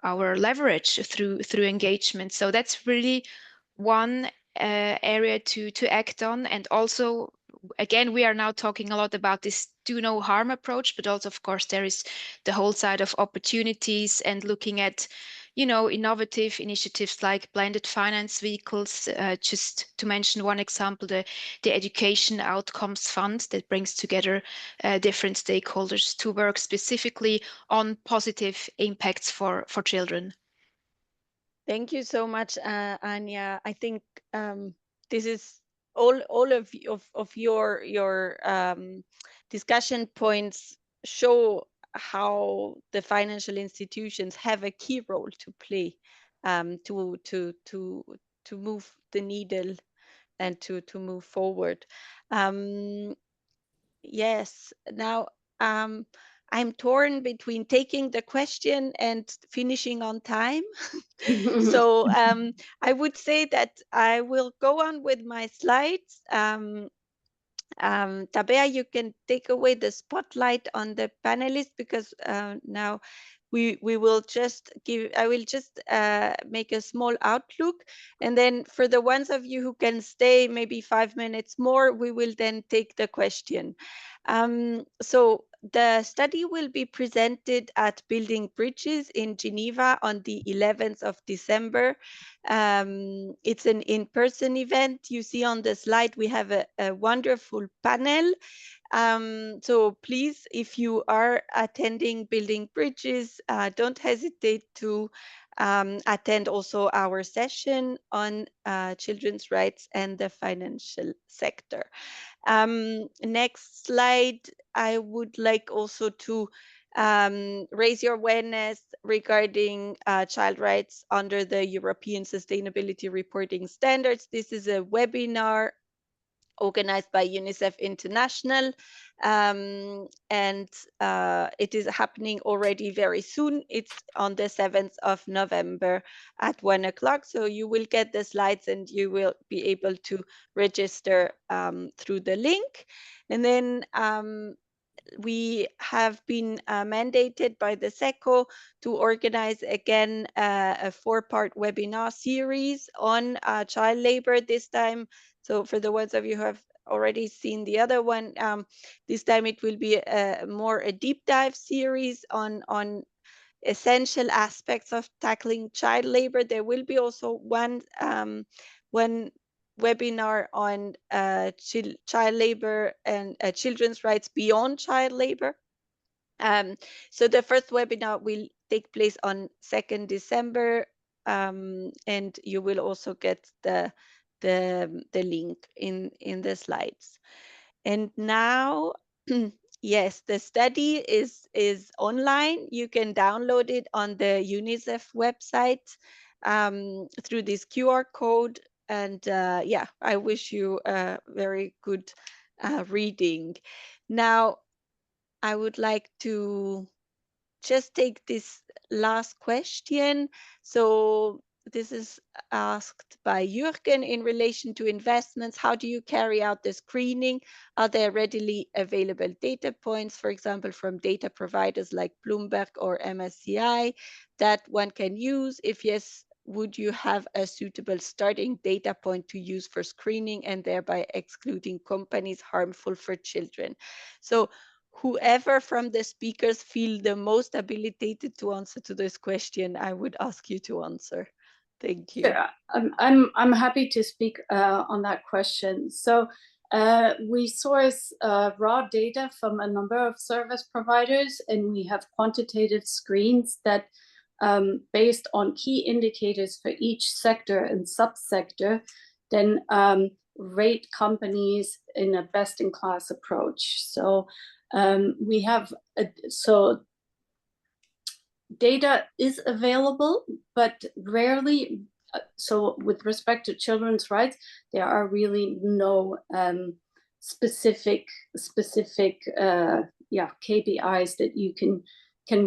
leverage through engagement. So that's really one area to act on. And also, again, we are now talking a lot about this do no harm approach, but also, of course, there is the whole side of opportunities and looking at, innovative initiatives like blended finance vehicles. Just to mention one example, the Education Outcomes Fund that brings together different stakeholders to work specifically on positive impacts for children. Thank you so much, Anya. I think this is all of your discussion points show how the financial institutions have a key role to play to move the needle and to move forward. Yes. Now I'm torn between taking the question and finishing on time. So I would say that I will go on with my slides. Tabea, you can take away the spotlight on the panelists because now we will just I will just make a small outlook, and then for the ones of you who can stay maybe 5 minutes more, we will then take the question. So the study will be presented at Building Bridges in Geneva on the 11th of December. It's an in-person event. You see on the slide, we have a wonderful panel. So please, if you are attending Building Bridges, don't hesitate to attend also our session on children's rights and the financial sector. Next slide, I would like also to raise your awareness regarding child rights under the European Sustainability Reporting Standards. This is a webinar organized by UNICEF International, and it is happening already very soon. It's on the 7th of November at 1 o'clock. So you will get the slides and you will be able to register through the link. And then we have been mandated by the SECO to organize again a 4-part webinar series on child labor this time. So for the ones of you who have already seen the other one, this time it will be more a deep dive series on essential aspects of tackling child labor. There will be also one webinar on child labor and children's rights beyond child labor. So the first webinar will take place on 2nd December, and you will also get the link in the slides. And now, yes, the study is online. You can download it on the UNICEF website through this QR code. And yeah, I wish you a very good reading. Now, I would like to just take this last question. So this is asked by Jürgen in relation to investments. How do you carry out the screening? Are there readily available data points, for example, from data providers like Bloomberg or MSCI that one can use? If yes, would you have a suitable starting data point to use for screening and thereby excluding companies harmful for children? So whoever from the speakers feel the most habilitated to answer to this question, I would ask you to answer. Thank you. Sure. I'm happy to speak on that question. So We source raw data from a number of service providers, and we have quantitative screens that, based on key indicators for each sector and subsector, then rate companies in a best-in-class approach. So we have, so data is available, but rarely. So with respect to children's rights, there are really no specific KPIs that you can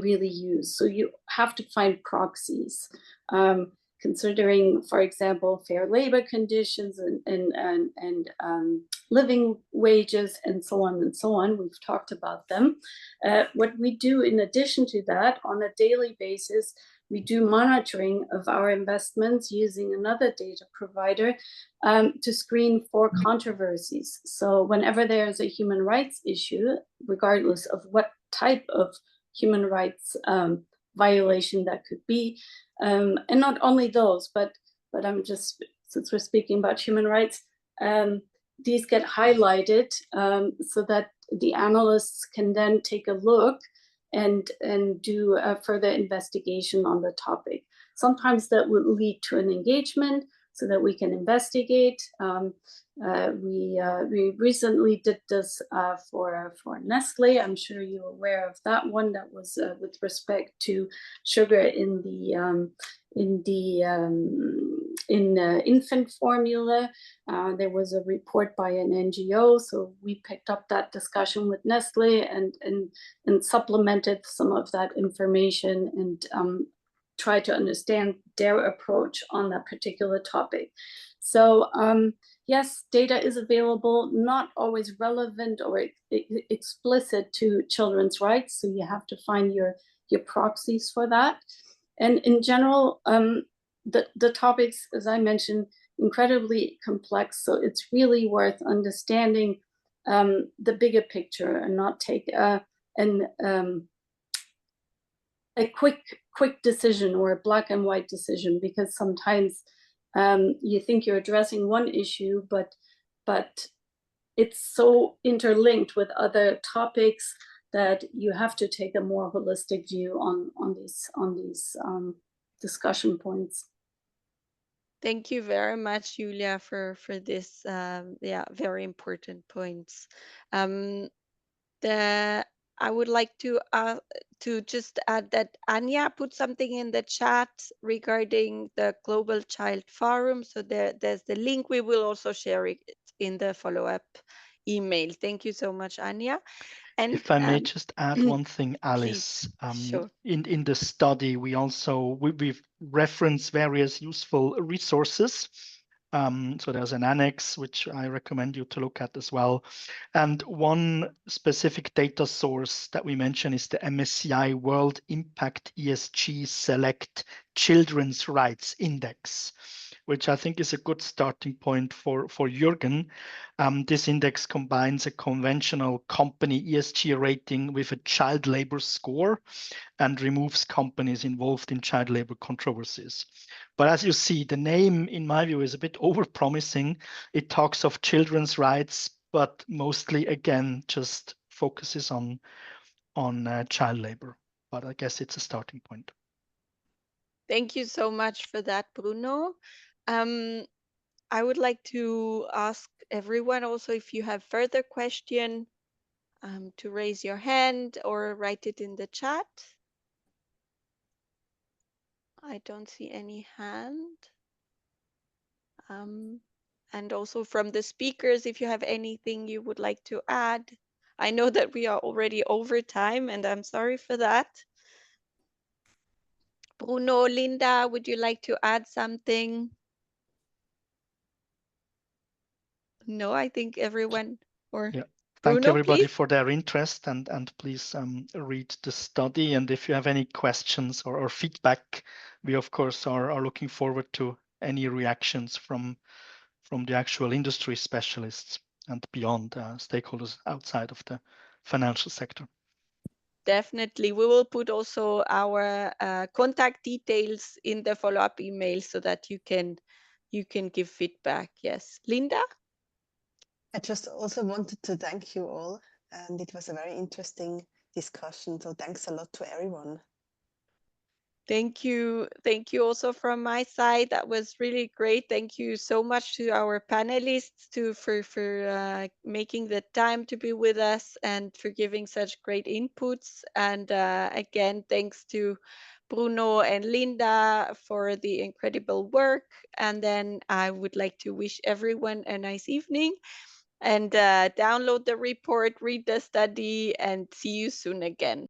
really use. So you have to find proxies, considering, for example, fair labor conditions and living wages and so on and so on. We've talked about them. What we do in addition to that on a daily basis, we do monitoring of our investments using another data provider to screen for controversies. So whenever there's a human rights issue, regardless of what type of human rights violation that could be, and not only those, but I'm just, since we're speaking about human rights, these get highlighted so that the analysts can then take a look and do a further investigation on the topic. Sometimes that would lead to an engagement so that we can investigate. We recently did this for Nestle. I'm sure you're aware of that one. That was with respect to sugar in infant formula. There was a report by an NGO, so we picked up that discussion with Nestle and supplemented some of that information and try to understand their approach on that particular topic. So yes, data is available, not always relevant or explicit to children's rights. So you have to find your proxies for that. And in general, the topics, as I mentioned, incredibly complex. So it's really worth understanding the bigger picture and not take a quick decision or a black and white decision, because sometimes you think you're addressing one issue, but it's so interlinked with other topics that you have to take a more holistic view on these discussion points. Thank you very much, Julia, for this very important points. I would like to just add that Anya put something in the chat regarding the Global Child Forum. So there's the link. We will also share it in the follow-up email. Thank you so much, Anya. And if I may just add one thing, Alice, sure. in the study, we've referenced various useful resources. So there's an annex, which I recommend you to look at as well. And one specific data source that we mentioned is the MSCI World Impact ESG Select Children's Rights Index, which I think is a good starting point for Jürgen. This index combines a conventional company ESG rating with a child labor score and removes companies involved in child labor controversies. But as you see, the name, in my view, is a bit overpromising. It talks of children's rights, but mostly, again, just focuses on child labor. But I guess it's a starting point. Thank you so much for that, Bruno. I would like to ask everyone also, if you have further question, to raise your hand or write it in the chat. I don't see any hand. And also from the speakers, if you have anything you would like to add. I know that we are already over time, and I'm sorry for that. Bruno, Linda, would you like to add something? No, I think everyone, or yeah. Bruno, Thank everybody please? for their interest, and please read the study. And if you have any questions or feedback, we of course are looking forward to any reactions from the actual industry specialists and beyond stakeholders outside of the financial sector. Definitely. We will put also our contact details in the follow-up email so that you can give feedback. Yes. Linda? I just also wanted to thank you all, and it was a very interesting discussion. So thanks a lot to everyone. Thank you. Thank you also from my side. That was really great. Thank you so much to our panelists for making the time to be with us and for giving such great inputs. And again, thanks to Bruno and Linda for the incredible work. And then I would like to wish everyone a nice evening and download the report, read the study, and see you soon again.